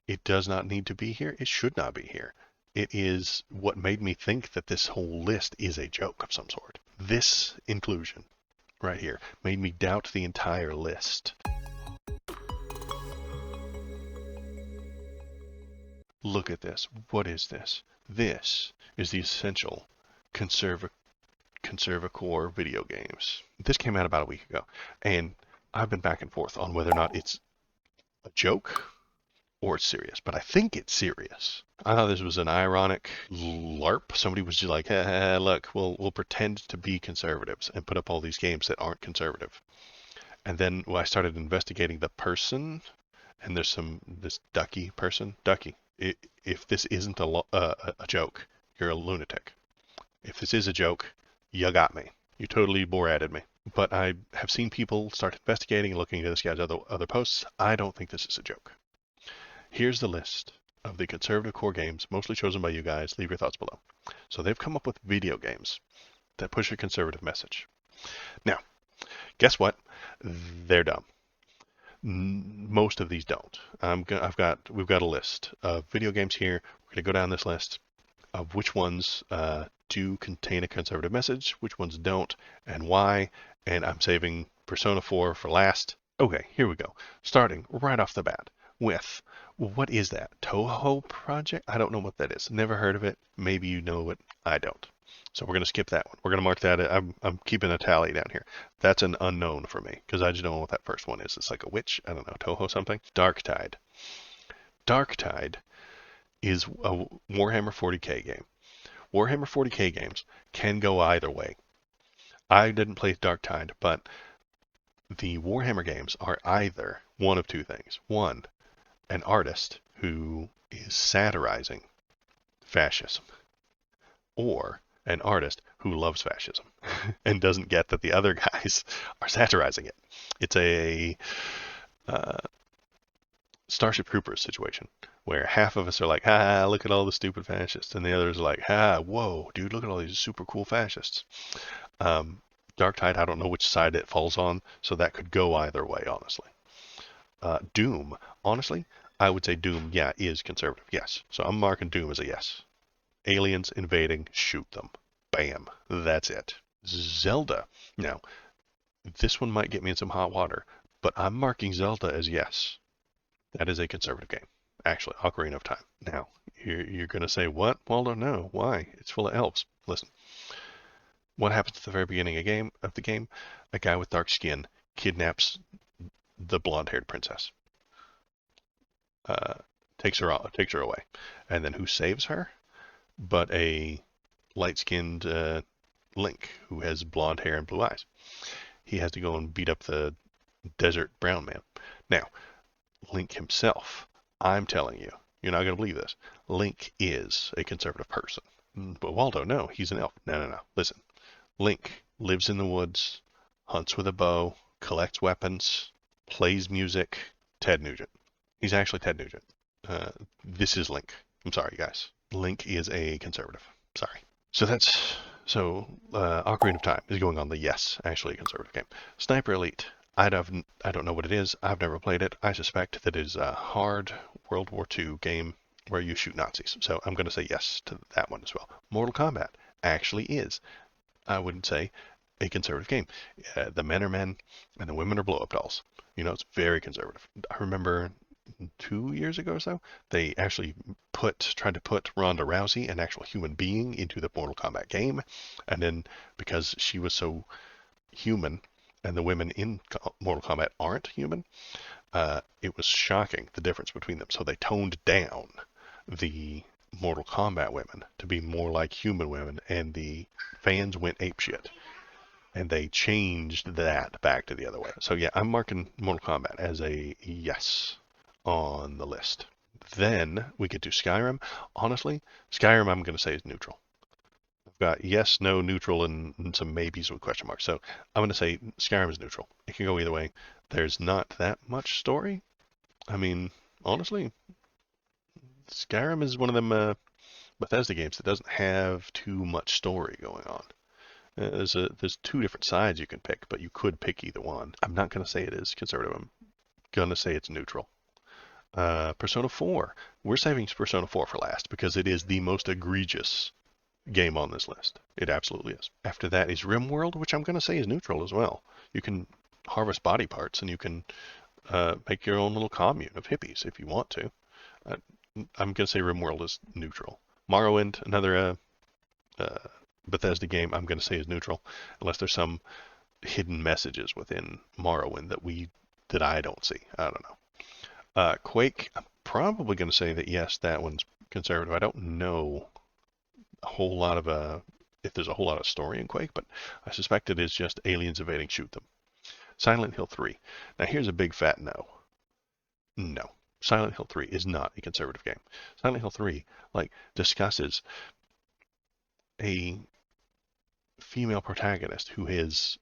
It does not need to be here. It should not be here. It is what made me think that this whole list is a joke of some sort. This inclusion right here made me doubt the entire list. Look at this. What is this? This is the essential Conservitve Core video games. This came out about a week ago, and I've been back and forth on whether or not it's a joke or it's serious, but I think it's serious. I thought this was an ironic LARP. Somebody was just like, look, we'll pretend to be conservatives and put up all these games that aren't conservative. And then when I started investigating the person, and there's this Ducky person. Ducky, if this isn't a joke, you're a lunatic. If this is a joke, you got me. You totally borated me. But I have seen people start investigating and looking at this guy's other posts. I don't think this is a joke. Here's the list of the Conservitve Core Games, mostly chosen by you guys. Leave your thoughts below. So they've come up with video games that push a conservative message. Now, guess what? They're dumb. Most of these don't. We've got a list of video games here. We're going to go down this list of which ones do contain a conservative message, which ones don't, and why. And I'm saving Persona 4 for last. Okay, here we go. Starting right off the bat with, what is that? Toho Project? I don't know what that is. Never heard of it. Maybe you know it. I don't. So we're going to skip that one. We're going to mark that. I'm keeping a tally down here. That's an unknown for me because I just don't know what that first one is. It's like a witch. I don't know. Toho something. Darktide. Darktide is a Warhammer 40k game. Warhammer 40k games can go either way. I didn't play Darktide, but the Warhammer games are either one of two things. One, an artist who is satirizing fascism, or an artist who loves fascism and doesn't get that the other guys are satirizing it. It's a Starship Troopers situation where half of us are like, ha, look at all the stupid fascists, and the others are like, ha, whoa, dude, look at all these super cool fascists. Darktide, I don't know which side it falls on, so that could go either way, honestly. Doom, honestly, I would say Doom, yeah, is conservative, yes. So I'm marking Doom as a yes. Aliens invading, shoot them. Bam, that's it. Zelda. Now, this one might get me in some hot water, but I'm marking Zelda as yes. That is a conservative game. Actually, Ocarina of Time. Now, you're going to say, what? Waldo, no. Why? It's full of elves. Listen. What happens at the very beginning of the game? A guy with dark skin kidnaps the blonde-haired princess. Takes her away. And then who saves her? But a light-skinned Link who has blonde hair and blue eyes. He has to go and beat up the desert brown man. Now, Link himself, I'm telling you, you're not going to believe this. Link is a conservative person. But Waldo, no, he's an elf. No. Listen, Link lives in the woods, hunts with a bow, collects weapons, plays music. Ted Nugent. He's actually Ted Nugent. This is Link. I'm sorry, guys. Link is a conservative. Sorry. So Ocarina of Time is going on the yes, actually a conservative game. Sniper Elite. I don't know what it is. I've never played it. I suspect that it is a hard World War II game where you shoot Nazis. So I'm going to say yes to that one as well. Mortal Kombat actually is, I would say, a conservative game. The men are men and the women are blow-up dolls. You know, it's very conservative. I remember 2 years ago or so, they actually tried to put Ronda Rousey, an actual human being, into the Mortal Kombat game. And then because she was so human and the women in Mortal Kombat aren't human, it was shocking the difference between them. So they toned down the Mortal Kombat women to be more like human women, and the fans went apeshit. And they changed that back to the other way. So yeah, I'm marking Mortal Kombat as a yes on the list. Then we get to Skyrim. Honestly, Skyrim I'm going to say is neutral. I've got yes, no, neutral, and some maybes with question marks. So I'm going to say Skyrim is neutral. It can go either way. There's not that much story. I mean, honestly, Skyrim is one of them Bethesda games that doesn't have too much story going on. There's two different sides you can pick, but you could pick either one. I'm not going to say it is conservative. I'm going to say it's neutral. Persona 4. We're saving Persona 4 for last because it is the most egregious game on this list. It absolutely is. After that is RimWorld, which I'm going to say is neutral as well. You can harvest body parts and you can make your own little commune of hippies if you want to. Uh, I'm going to say RimWorld is neutral. Morrowind, another Bethesda game, I'm going to say is neutral, unless there's some hidden messages within Morrowind that I don't see. I don't know. Quake, I'm probably going to say that yes, that one's conservative. I don't know a whole lot of if there's a whole lot of story in Quake, but I suspect it is just aliens invading, shoot them. Silent Hill 3. Now here's a big fat no. No. Silent Hill 3 is not a conservative game. Silent Hill 3 discusses a female protagonist who has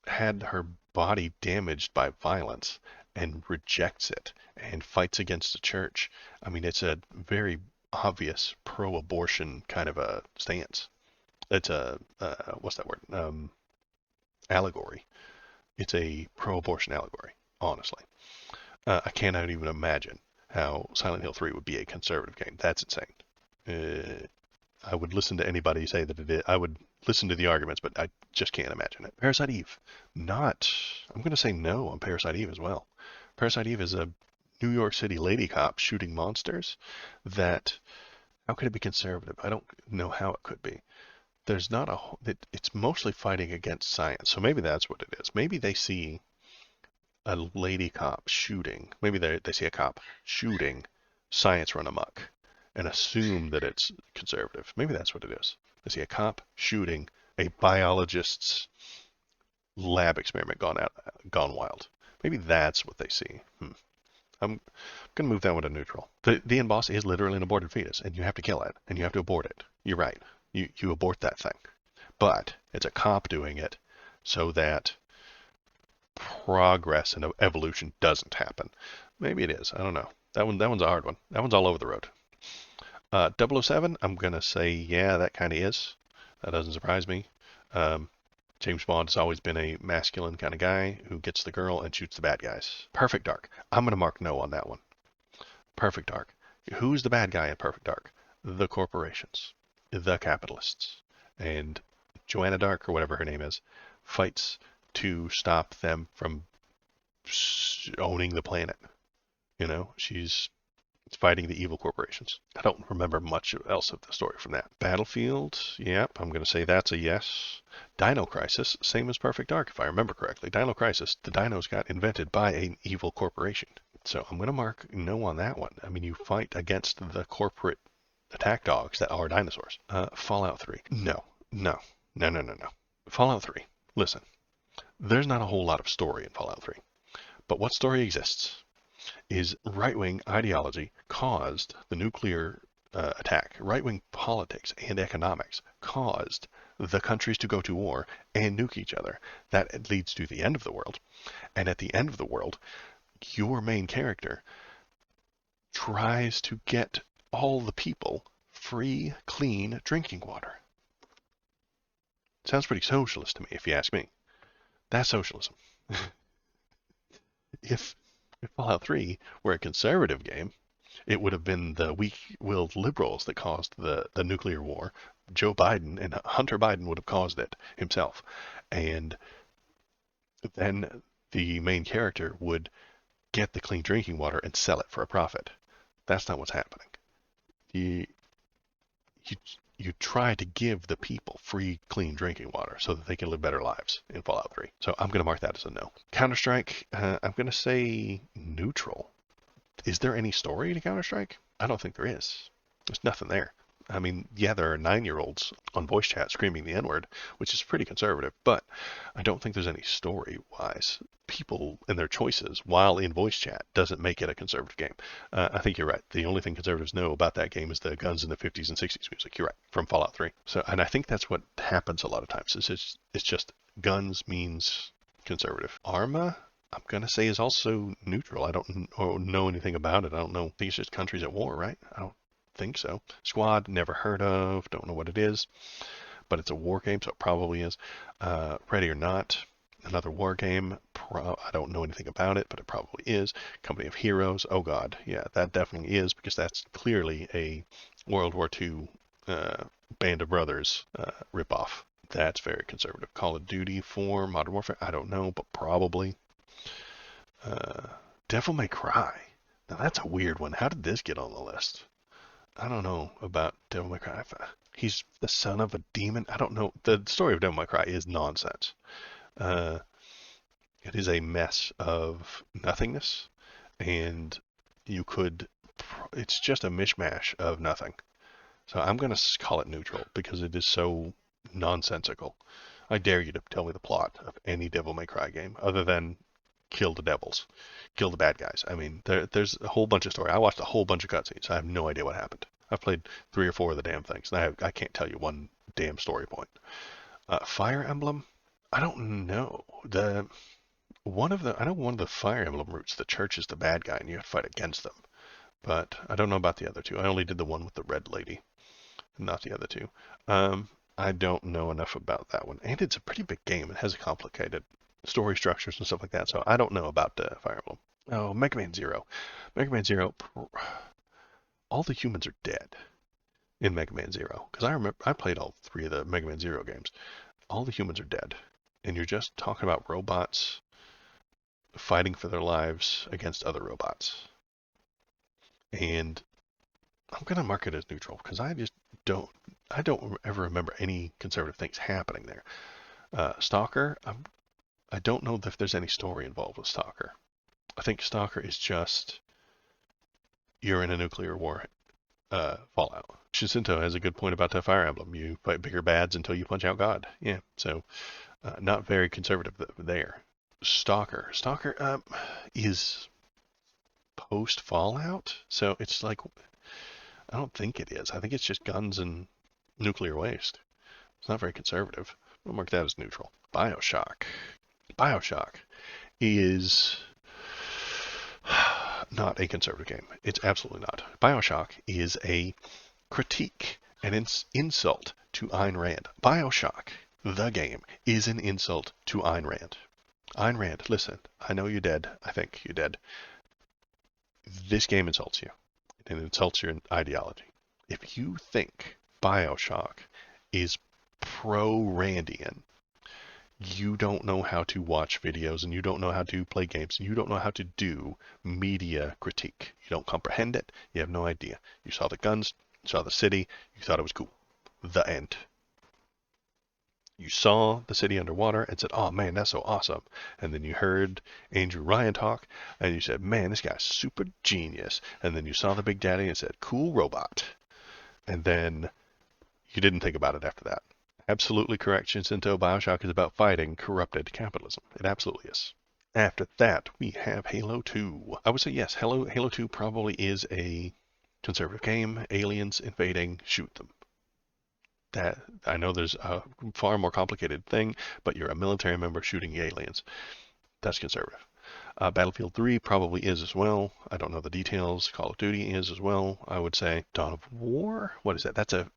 had her body damaged by violence and rejects it and fights against the church. I mean, it's a very obvious pro-abortion kind of a stance. It's a what's that word? Allegory. It's a pro-abortion allegory. Honestly, I cannot even imagine how Silent Hill 3 would be a conservative game. That's insane. I would listen to anybody say that it is. I would listen to the arguments, but I just can't imagine it. Parasite Eve, not. I'm going to say no on Parasite Eve as well. Parasite Eve is a New York City lady cop shooting monsters. How could it be conservative? I don't know how it could be. There's not it's mostly fighting against science, so maybe that's what it is. Maybe they see a lady cop shooting. Maybe they see a cop shooting science run amok and assume that it's conservative. Maybe that's what it is. They see a cop shooting a biologist's lab experiment gone wild. Maybe that's what they see. I'm going to move that one to neutral. The end boss is literally an aborted fetus, and you have to kill it, and you have to abort it. You're right. You abort that thing. But it's a cop doing it so that progress and evolution doesn't happen. Maybe it is. I don't know. That one's a hard one. That one's all over the road. 007, I'm going to say, yeah, that kind of is. That doesn't surprise me. James Bond has always been a masculine kind of guy who gets the girl and shoots the bad guys. Perfect Dark. I'm going to mark no on that one. Perfect Dark. Who's the bad guy in Perfect Dark? The corporations. The capitalists. And Joanna Dark, or whatever her name is, fights to stop them from owning the planet. She's fighting the evil corporations. I don't remember much else of the story from that. Battlefield, yep, I'm going to say that's a yes. Dino Crisis, same as Perfect Dark, if I remember correctly. Dino Crisis, the dinos got invented by an evil corporation. So I'm going to mark no on that one. I mean, you fight against the corporate attack dogs that are dinosaurs. Fallout 3, no. Fallout 3, listen, there's not a whole lot of story in Fallout 3. But what story exists is right-wing ideology caused the nuclear attack. Right-wing politics and economics caused the countries to go to war and nuke each other. That leads to the end of the world. And at the end of the world, your main character tries to get all the people free, clean drinking water. Sounds pretty socialist to me, if you ask me. That's socialism. If Fallout 3 were a conservative game, it would have been the weak-willed liberals that caused the nuclear war. Joe Biden and Hunter Biden would have caused it himself. And then the main character would get the clean drinking water and sell it for a profit. That's not what's happening. You try to give the people free, clean drinking water so that they can live better lives in Fallout 3. So I'm going to mark that as a no. Counter-Strike, I'm going to say neutral. Is there any story to Counter-Strike? I don't think there is. There's nothing there. I mean, yeah, there are 9-year-olds on voice chat screaming the N-word, which is pretty conservative, but I don't think there's any story-wise. People and their choices while in voice chat doesn't make it a conservative game. I think you're right. The only thing conservatives know about that game is the guns in the 50s and 60s music. You're right, from Fallout 3. So, and I think that's what happens a lot of times. It's just guns means conservative. Arma, I'm going to say, is also neutral. I don't know anything about it. I think it's just countries at war, right? I don't think so. Squad, never heard of, don't know what it is, but it's a war game, so it probably is. Ready or Not, another war game. I don't know anything about it, but it probably is. Company of Heroes. Oh God, yeah, that definitely is, because that's clearly a World War II Band of Brothers ripoff. That's very conservative. Call of Duty 4, Modern Warfare. I don't know, but probably. Uh, Devil May Cry. Now that's a weird one. How did this get on the list? I don't know about Devil May Cry. He's the son of a demon. I don't know. The story of Devil May Cry is nonsense. Uh, it is a mess of nothingness, and you could. It's just a mishmash of nothing. So I'm going to call it neutral because it is so nonsensical. I dare you to tell me the plot of any Devil May Cry game other than kill the devils, kill the bad guys. I mean, there's a whole bunch of story. I watched a whole bunch of cutscenes. I have no idea what happened. I've played 3 or 4 of the damn things, and I can't tell you one damn story point. Fire Emblem, I don't know. I know one of the Fire Emblem routes. The church is the bad guy, and you have to fight against them. But I don't know about the other two. I only did the one with the red lady, not the other two. I don't know enough about that one, and it's a pretty big game. It has a complicated story structures and stuff like that, so I don't know about Fire Emblem. Oh, Mega Man Zero. Mega Man Zero, all the humans are dead in Mega Man Zero, because I remember I played all 3 of the Mega Man Zero games. All the humans are dead, and you're just talking about robots fighting for their lives against other robots. And I'm gonna mark it as neutral because I don't ever remember any conservative things happening there. Stalker, I don't know if there's any story involved with Stalker. I think Stalker is just you're in a nuclear war fallout. Shinsinto has a good point about that Fire Emblem. You fight bigger bads until you punch out God. Yeah, so not very conservative there. Stalker is post Fallout, so it's like I don't think it is. I think it's just guns and nuclear waste. It's not very conservative. We'll mark that as neutral. Bioshock. Bioshock is not a conservative game. It's absolutely not. Bioshock is a critique, an insult to Ayn Rand. Bioshock, the game, is an insult to Ayn Rand. Ayn Rand, listen, I know you're dead. I think you're dead. This game insults you. It insults your ideology. If you think Bioshock is pro-Randian, you don't know how to watch videos, and you don't know how to play games, and you don't know how to do media critique. You don't comprehend it. You have no idea. You saw the guns, you saw the city, you thought it was cool. The end. You saw the city underwater and said, oh man, that's so awesome. And then you heard Andrew Ryan talk, and you said, man, this guy's super genius. And then you saw the Big Daddy and said, cool robot. And then you didn't think about it after that. Absolutely correct, Shinsinto. Bioshock is about fighting corrupted capitalism. It absolutely is. After that, we have Halo 2. I would say yes, Halo 2 probably is a conservative game. Aliens invading, shoot them. That I know there's a far more complicated thing, but you're a military member shooting aliens. That's conservative. Battlefield 3 probably is as well. I don't know the details. Call of Duty is as well. I would say Dawn of War. What is that? That's a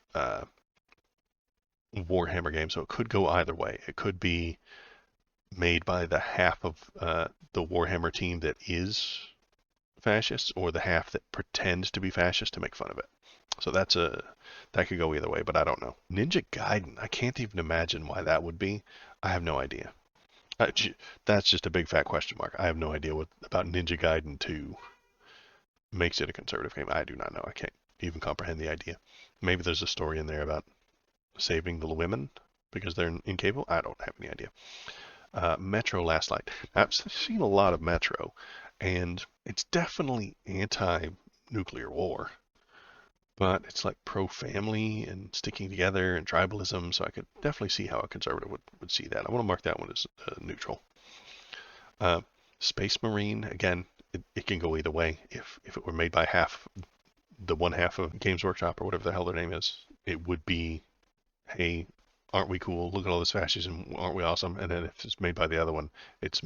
Warhammer game, so it could go either way. It could be made by the half of the Warhammer team that is fascist, or the half that pretends to be fascist to make fun of it. So that could go either way, but I don't know. Ninja Gaiden, I can't even imagine why that would be. I have no idea. That's just a big fat question mark. I have no idea what about Ninja Gaiden 2 makes it a conservative game. I do not know. I can't even comprehend the idea. Maybe there's a story in there about saving the women because they're incapable. I don't have any idea. Metro Last Light. I've seen a lot of Metro, and it's definitely anti-nuclear war, but it's like pro-family and sticking together and tribalism, so I could definitely see how a conservative would see that. I want to mark that one as neutral. Space Marine, again, it can go either way. If it were made by the one half of Games Workshop or whatever the hell their name is, it would be, hey, aren't we cool? Look at all this fascism. Aren't we awesome? And then if it's made by the other one, it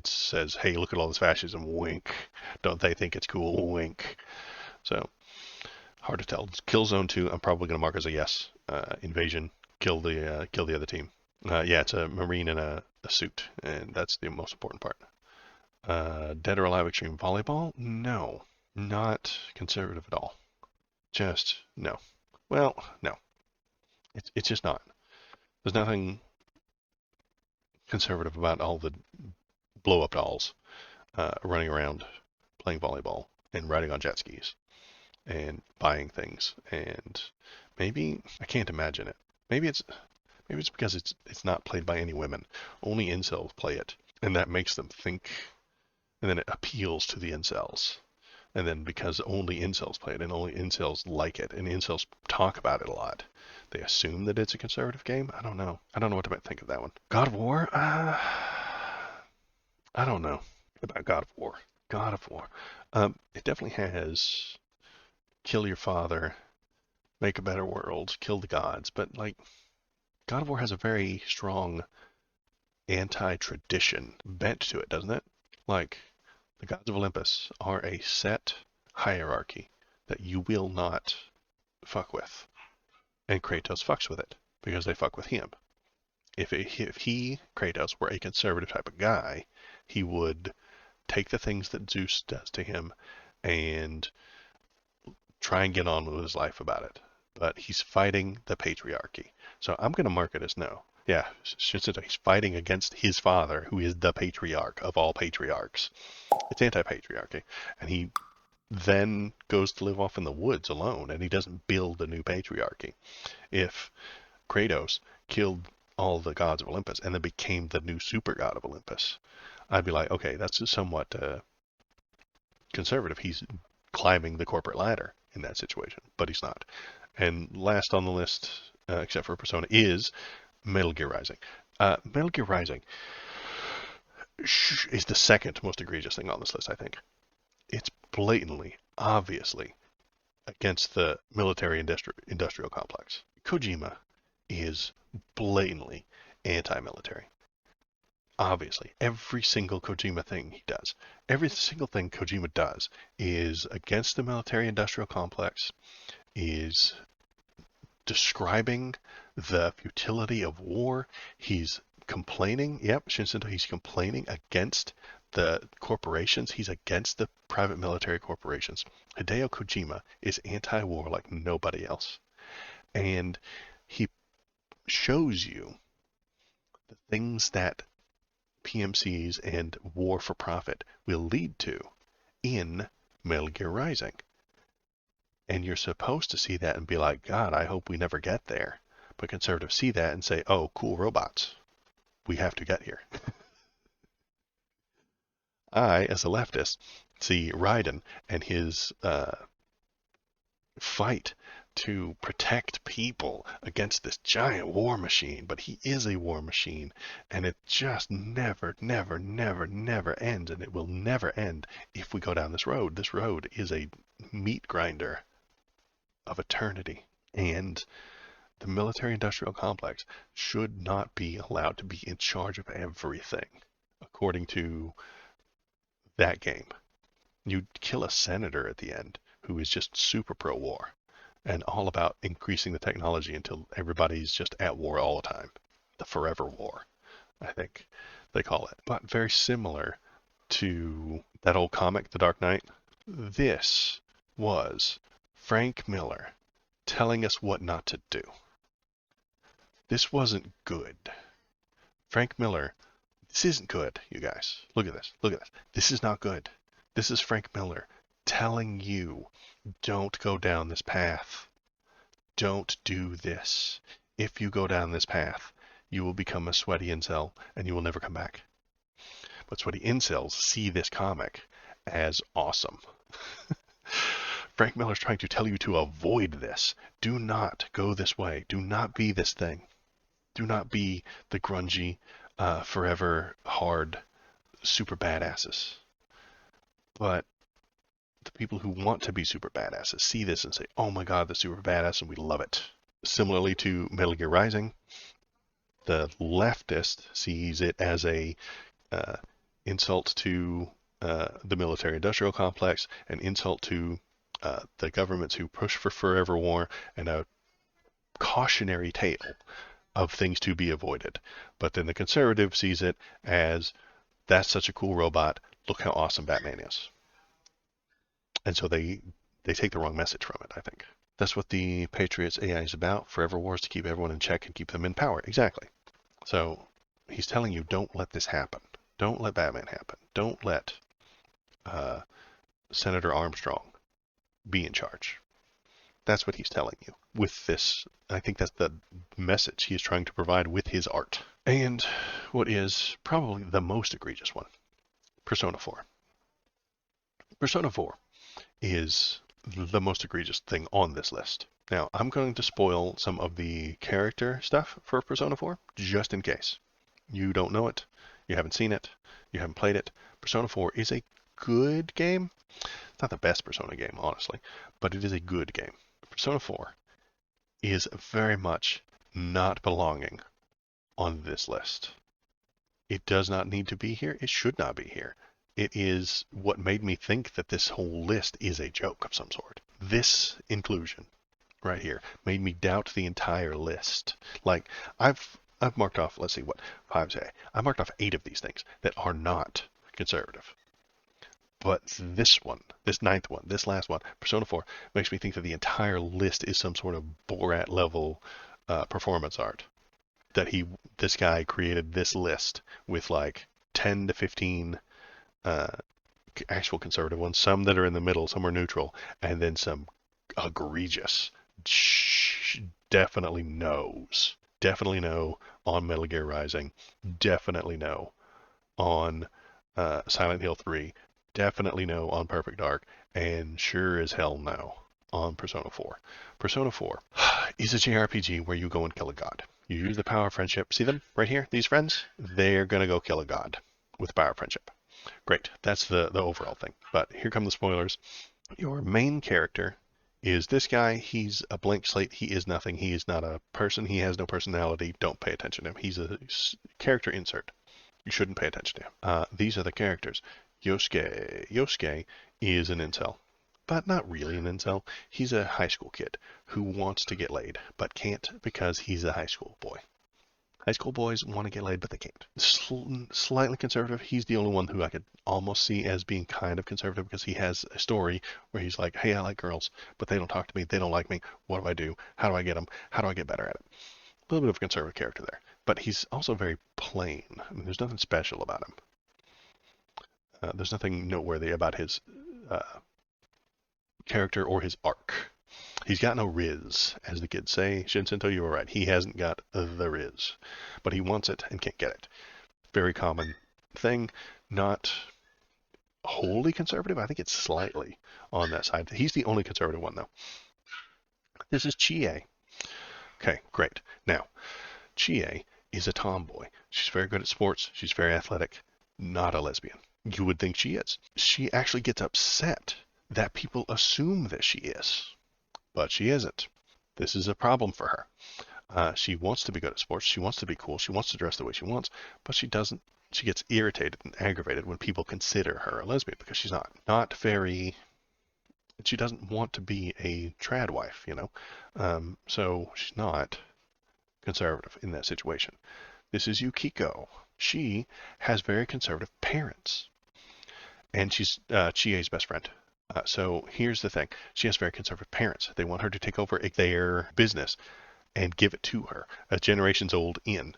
says, hey, look at all this fascism. Wink. Don't they think it's cool? Wink. So hard to tell. Killzone 2, I'm probably going to mark as a yes. Invasion, kill the other team. Yeah, it's a Marine in a suit, and that's the most important part. Dead or Alive Extreme Volleyball? No, not conservative at all. Just no. Well, no. It's just not. There's nothing conservative about all the blow up dolls running around playing volleyball and riding on jet skis and buying things. And maybe I can't imagine it. Maybe it's because it's not played by any women. Only incels play it, and that makes them think, and then it appeals to the incels. And then because only incels play it and only incels like it and incels talk about it a lot, they assume that it's a conservative game. I don't know. I don't know what to think of that one. God of War? I don't know about God of War. God of War. It definitely has kill your father, make a better world, kill the gods, but like God of War has a very strong anti-tradition bent to it, doesn't it? Like the gods of Olympus are a set hierarchy that you will not fuck with. And Kratos fucks with it because they fuck with him. If he, Kratos, were a conservative type of guy, he would take the things that Zeus does to him and try and get on with his life about it. But he's fighting the patriarchy. So I'm going to mark it as no. Yeah, Shinsuke, he's fighting against his father, who is the patriarch of all patriarchs. It's anti-patriarchy. And he then goes to live off in the woods alone, and he doesn't build a new patriarchy. If Kratos killed all the gods of Olympus and then became the new super god of Olympus, I'd be like, okay, that's somewhat conservative. He's climbing the corporate ladder in that situation, but he's not. And last on the list, except for Persona, is Metal Gear Rising. Metal Gear Rising is the second most egregious thing on this list, I think. It's blatantly, obviously, against the military industrial complex. Kojima is blatantly anti-military. Obviously, every single Kojima thing he does, every single thing Kojima does is against the military industrial complex, is describing the futility of war. He's complaining, Shinsuke, he's complaining against the corporations. He's against the private military corporations. Hideo Kojima is anti-war like nobody else. And he shows you the things that PMCs and war for profit will lead to in Metal Gear Rising. And you're supposed to see that and be like, God, I hope we never get there. But conservatives see that and say, oh, cool robots. We have to get here. I, as a leftist, see Raiden and his fight to protect people against this giant war machine. But he is a war machine, and it just never, never, never, never ends, and it will never end if we go down this road. This road is a meat grinder of eternity, and the military-industrial complex should not be allowed to be in charge of everything, according to that game. You kill a senator at the end who is just super pro-war and all about increasing the technology until everybody's just at war all the time. The forever war, I think they call it. But very similar to that old comic, The Dark Knight. This was Frank Miller telling us what not to do. This wasn't good. Frank Miller, this isn't good, you guys. Look at this. Look at this. This is not good. This is Frank Miller telling you, don't go down this path. Don't do this. If you go down this path, you will become a sweaty incel and you will never come back. But sweaty incels see this comic as awesome. Frank Miller's trying to tell you to avoid this. Do not go this way. Do not be this thing. Do not be the grungy, forever hard, super badasses. But the people who want to be super badasses see this and say, oh my god, the super badass, and we love it. Similarly to Metal Gear Rising, the leftist sees it as a insult to the military-industrial complex, an insult to the governments who push for forever war, and a cautionary tale of things to be avoided. But then the conservative sees it as, that's such a cool robot. Look how awesome Batman is. And so they take the wrong message from it, I think. That's what the Patriots AI is about. Forever wars to keep everyone in check and keep them in power. Exactly. So he's telling you, don't let this happen. Don't let Batman happen. Don't let Senator Armstrong be in charge. That's what he's telling you with this. I think that's the message he is trying to provide with his art. And what is probably the most egregious one, Persona 4. Persona 4 is the most egregious thing on this list. Now, I'm going to spoil some of the character stuff for Persona 4, just in case. You don't know it, you haven't seen it, you haven't played it. Persona 4 is a good game. It's not the best Persona game, honestly, but it is a good game. Persona 4 is very much not belonging on this list. It does not need to be here. It should not be here. It is what made me think that this whole list is a joke of some sort. This inclusion right here made me doubt the entire list. Like, I've marked off, let's see what 5 say. I marked off 8 of these things that are not conservative. But this one, this 9th one, this last one, Persona 4, makes me think that the entire list is some sort of Borat level performance art. That this guy created this list with like 10 to 15 actual conservative ones, some that are in the middle, some are neutral, and then some egregious. Definitely no's. Definitely no on Metal Gear Rising. Definitely no on Silent Hill 3. Definitely no on Perfect Dark. And sure as hell no on Persona 4. Persona 4 is a JRPG where you go and kill a god. You use the power of friendship. See them right here? These friends? They're going to go kill a god with the power of friendship. Great. That's the overall thing. But here come the spoilers. Your main character is this guy. He's a blank slate. He is nothing. He is not a person. He has no personality. Don't pay attention to him. He's a character insert. You shouldn't pay attention to him. These are the characters. Yosuke. Yosuke is an incel, but not really an incel. He's a high school kid who wants to get laid, but can't because he's a high school boy. High school boys want to get laid, but they can't. Slightly conservative. He's the only one who I could almost see as being kind of conservative because he has a story where he's like, hey, I like girls, but they don't talk to me. They don't like me. What do I do? How do I get them? How do I get better at it? A little bit of a conservative character there. But he's also very plain. I mean, there's nothing special about him. There's nothing noteworthy about his character or his arc. He's got no riz, as the kids say. Shinsento, you were right. He hasn't got the riz. But he wants it and can't get it. Very common thing. Not wholly conservative. I think it's slightly on that side. He's the only conservative one, though. This is Chie. Okay, great. Now, Chie is a tomboy. She's very good at sports. She's very athletic. Not a lesbian. You would think she is. She actually gets upset that people assume that she is. But she isn't. This is a problem for her. She wants to be good at sports. She wants to be cool. She wants to dress the way she wants. But she doesn't. She gets irritated and aggravated when people consider her a lesbian because she's not. Not very... She doesn't want to be a trad wife, you know. So she's not conservative in that situation. This is Yukiko. She has very conservative parents. And she's Chie's best friend. So here's the thing. She has very conservative parents. They want her to take over their business and give it to her. A generation's old inn.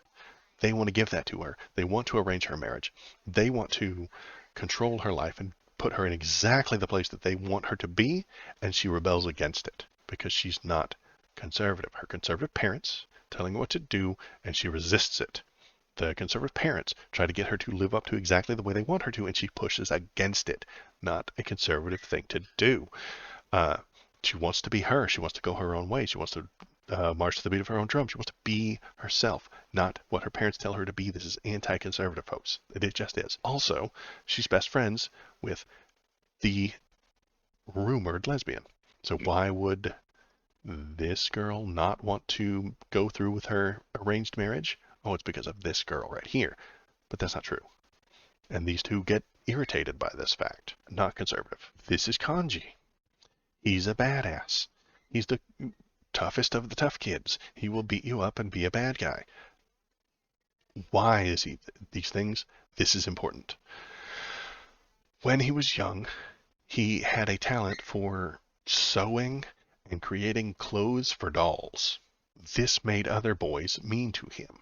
They want to give that to her. They want to arrange her marriage. They want to control her life and put her in exactly the place that they want her to be, and she rebels against it because she's not conservative. Her conservative parents telling her what to do, and she resists it. The conservative parents try to get her to live up to exactly the way they want her to, and she pushes against it. Not a conservative thing to do. She wants to be her. She wants to go her own way. She wants to march to the beat of her own drum. She wants to be herself, not what her parents tell her to be. This is anti-conservative, folks. It just is. Also, she's best friends with the rumored lesbian. So why would this girl not want to go through with her arranged marriage? Oh, it's because of this girl right here. But that's not true. And these two get irritated by this fact. Not conservative. This is Kanji. He's a badass. He's the toughest of the tough kids. He will beat you up and be a bad guy. Why is he these things? This is important. When he was young, he had a talent for sewing and creating clothes for dolls. This made other boys mean to him.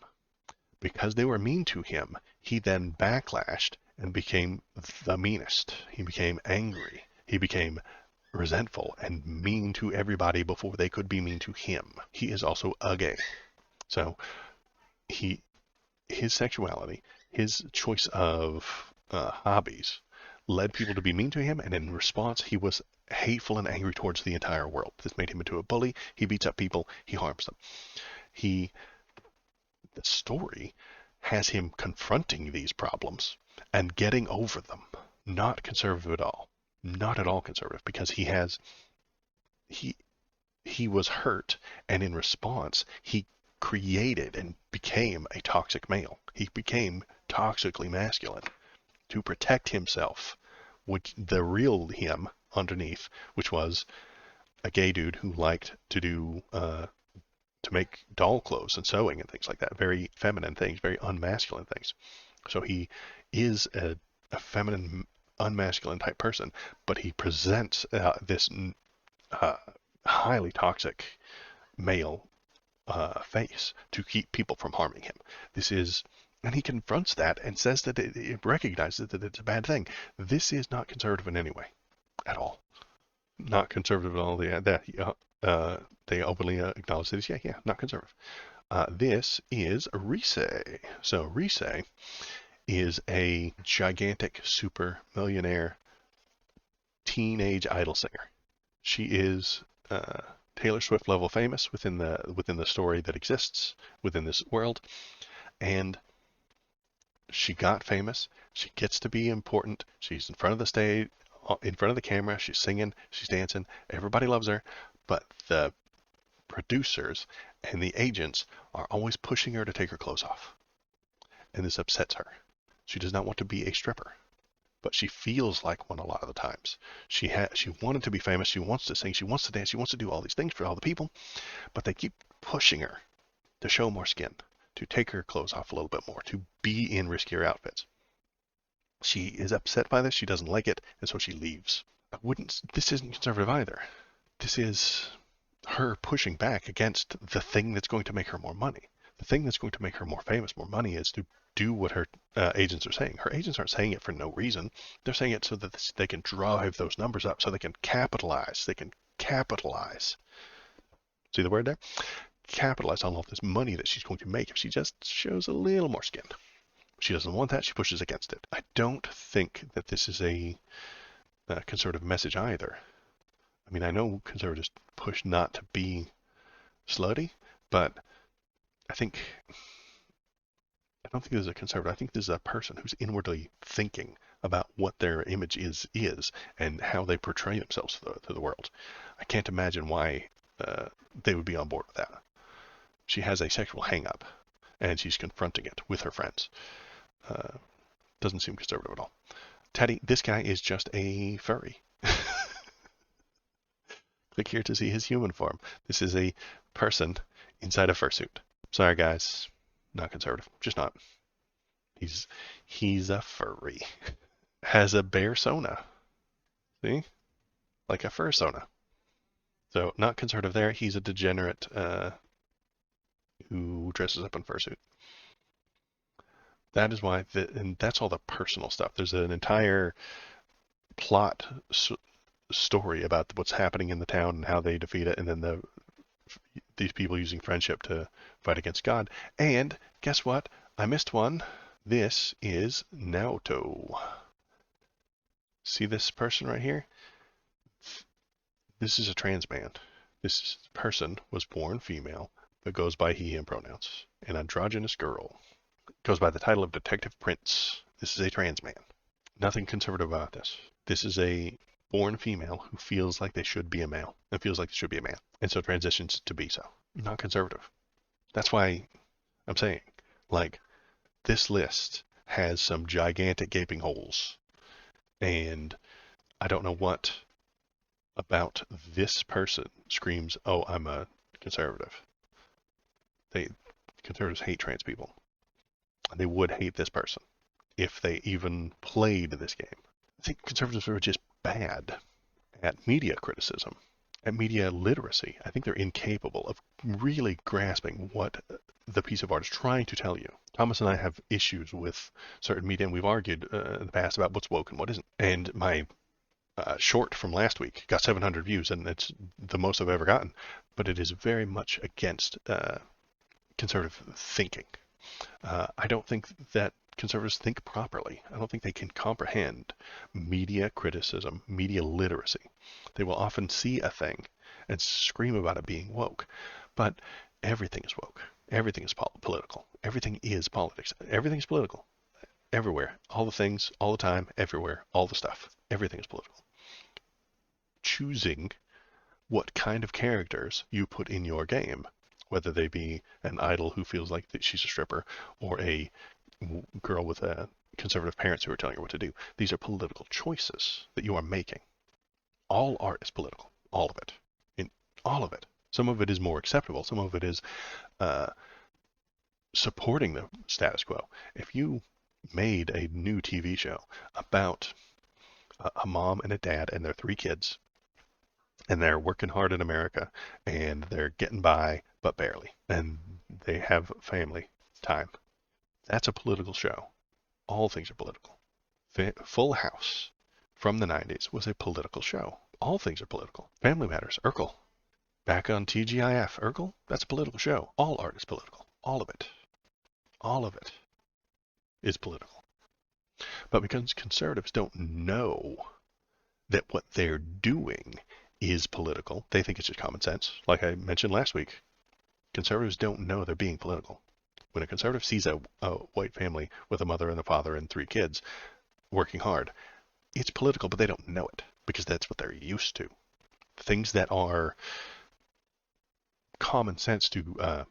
Because they were mean to him, he then backlashed and became the meanest. He became angry. He became resentful and mean to everybody before they could be mean to him. He is also a gay. So his sexuality, his choice of hobbies led people to be mean to him, and in response, he was hateful and angry towards the entire world. This made him into a bully. He beats up people. He harms them. The story has him confronting these problems and getting over them. Not conservative at all. Not at all conservative, because he was hurt, and in response, he created and became a toxic male. He became toxically masculine to protect himself, which the real him underneath, which was a gay dude who liked to do to make doll clothes and sewing and things like that. Very feminine things, very unmasculine things. So he is a feminine, unmasculine type person, but he presents this highly toxic male face to keep people from harming him. And he confronts that and says that it recognizes that it's a bad thing. This is not conservative in any way, at all. Not conservative at all. They openly acknowledge that it's, not conservative. This is Risei. So Risei is a gigantic super millionaire teenage idol singer. She is Taylor Swift level famous within the story that exists within this world, and she got famous. She gets to be important. She's in front of the stage, in front of the camera. She's singing, she's dancing. Everybody loves her, but the producers and the agents are always pushing her to take her clothes off, and this upsets her. She does not want to be a stripper, but she feels like one a lot of the times. She wanted to be famous. She wants to sing. She wants to dance. She wants to do all these things for all the people, but they keep pushing her to show more skin, to take her clothes off a little bit more, to be in riskier outfits. She is upset by this. She doesn't like it, and so she leaves. This isn't conservative either. This is her pushing back against the thing that's going to make her more money. The thing that's going to make her more famous, more money, is to do what her agents are saying. Her agents aren't saying it for no reason. They're saying it so that they can drive those numbers up, so they can capitalize. They can capitalize. See the word there? Capitalize on all this money that she's going to make if she just shows a little more skin. She doesn't want that. She pushes against it. I don't think that this is a conservative message either. I mean, I know conservatives push not to be slutty, but I don't think this is a conservative. I think this is a person who's inwardly thinking about what their image is and how they portray themselves to the world. I can't imagine why they would be on board with that. She has a sexual hang-up, and she's confronting it with her friends. Doesn't seem conservative at all. Teddy, this guy is just a furry. Click here to see his human form. This is a person inside a fursuit. Sorry, guys. Not conservative. Just not. He's a furry. Has a bear sona. See? Like a fursona. So, not conservative there. He's a degenerate who dresses up in fursuit. That is why, and that's all the personal stuff. There's an entire plot story about what's happening in the town and how they defeat it, and then these people using friendship to fight against God. And guess what? I missed one. This is Naoto. See this person right here? This is a trans man. This person was born female, but goes by he, him pronouns. An androgynous girl. Goes by the title of Detective Prince. This is a trans man. Nothing conservative about this. This is a born female who feels like they should be a male and feels like they should be a man, and so transitions to be so. Not conservative. That's why I'm saying, like, this list has some gigantic gaping holes, and I don't know what about this person screams, oh, I'm a conservative. They Conservatives hate trans people. And they would hate this person if they even played this game. I think conservatives are just bad at media criticism, at media literacy. I think they're incapable of really grasping what the piece of art is trying to tell you. Thomas and I have issues with certain media, and we've argued in the past about what's woke and what isn't. And my short from last week got 700 views, and it's the most I've ever gotten. But it is very much against conservative thinking. I don't think that conservatives think properly. I don't think they can comprehend media criticism, media literacy. They will often see a thing and scream about it being woke, but everything is woke. Everything is political. Everything is politics. Everything is political. Everywhere. All the things, all the time, everywhere, all the stuff. Everything is political. Choosing what kind of characters you put in your game, whether they be an idol who feels like that she's a stripper or a girl with conservative parents who are telling her what to do. These are political choices that you are making. All art is political. All of it. In all of it. Some of it is more acceptable. Some of it is supporting the status quo. If you made a new TV show about a mom and a dad and their 3 kids, and they're working hard in America, and they're getting by, but barely, and they have family time, that's a political show. All things are political. Full House from the 90s was a political show. All things are political. Family Matters, Urkel. Back on TGIF, Urkel, that's a political show. All art is political. All of it. All of it is political. But because conservatives don't know that what they're doing is political, they think it's just common sense. Like I mentioned last week, conservatives don't know they're being political. When a conservative sees a white family with a mother and a father and 3 kids working hard, it's political, but they don't know it because that's what they're used to. Things that are common sense to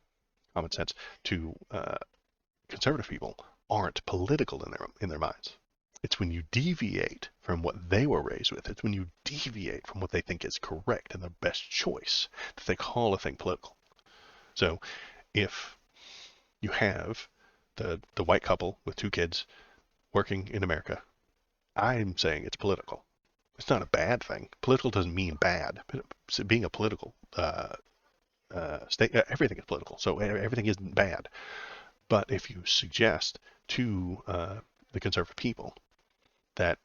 conservative people aren't political in their minds. It's when you deviate from what they were raised with. It's when you deviate from what they think is correct and the best choice that they call a thing political. So if you have the white couple with 2 kids working in America, I'm saying it's political. It's not a bad thing. Political doesn't mean bad. Being a political state, everything is political, so everything isn't bad. But if you suggest to the conservative people that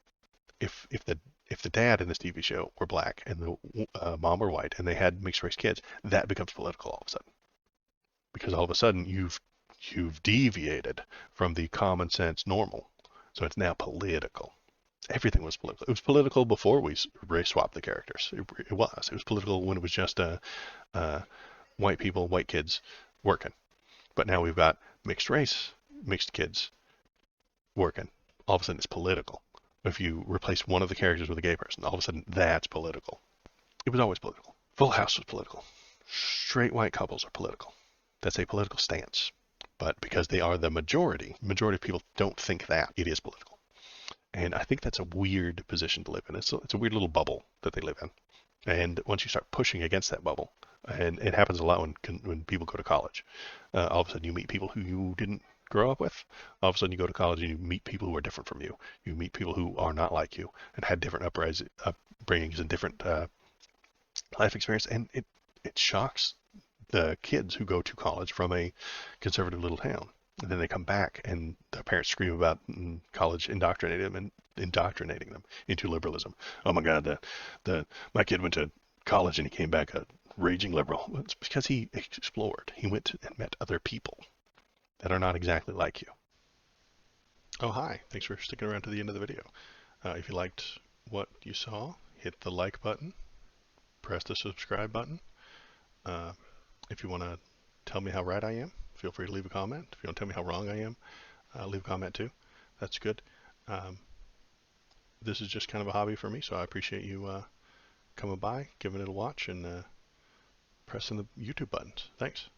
if the dad in this TV show were black and the mom were white and they had mixed race kids, that becomes political all of a sudden. Because all of a sudden you've deviated from the common sense normal. So it's now political. Everything was political. It was political before we race swapped the characters. It was political when it was just white people, white kids working. But now we've got mixed race, mixed kids working. All of a sudden it's political. If you replace one of the characters with a gay person, all of a sudden that's political. It was always political. Full House was political. Straight white couples are political. That's a political stance. But because they are the majority of people don't think that it is political. And I think that's a weird position to live in. It's a weird little bubble that they live in. And once you start pushing against that bubble, and it happens a lot when people go to college, all of a sudden you meet people who you didn't grow up with. All of a sudden you go to college and you meet people who are different from you. You meet people who are not like you and had different upbringings and different life experience, and it shocks the kids who go to college from a conservative little town. And then they come back and the parents scream about college indoctrinating them into liberalism. Oh my God, my kid went to college and he came back a raging liberal. Well, it's because he explored. He went and met other people that are not exactly like you. Oh, hi. Thanks for sticking around to the end of the video. If you liked what you saw, hit the like button, press the subscribe button. If you want to tell me how right I am, feel free to leave a comment. If you want to tell me how wrong I am, leave a comment too. That's good. This is just kind of a hobby for me, so I appreciate you coming by, giving it a watch, and pressing the YouTube buttons. Thanks.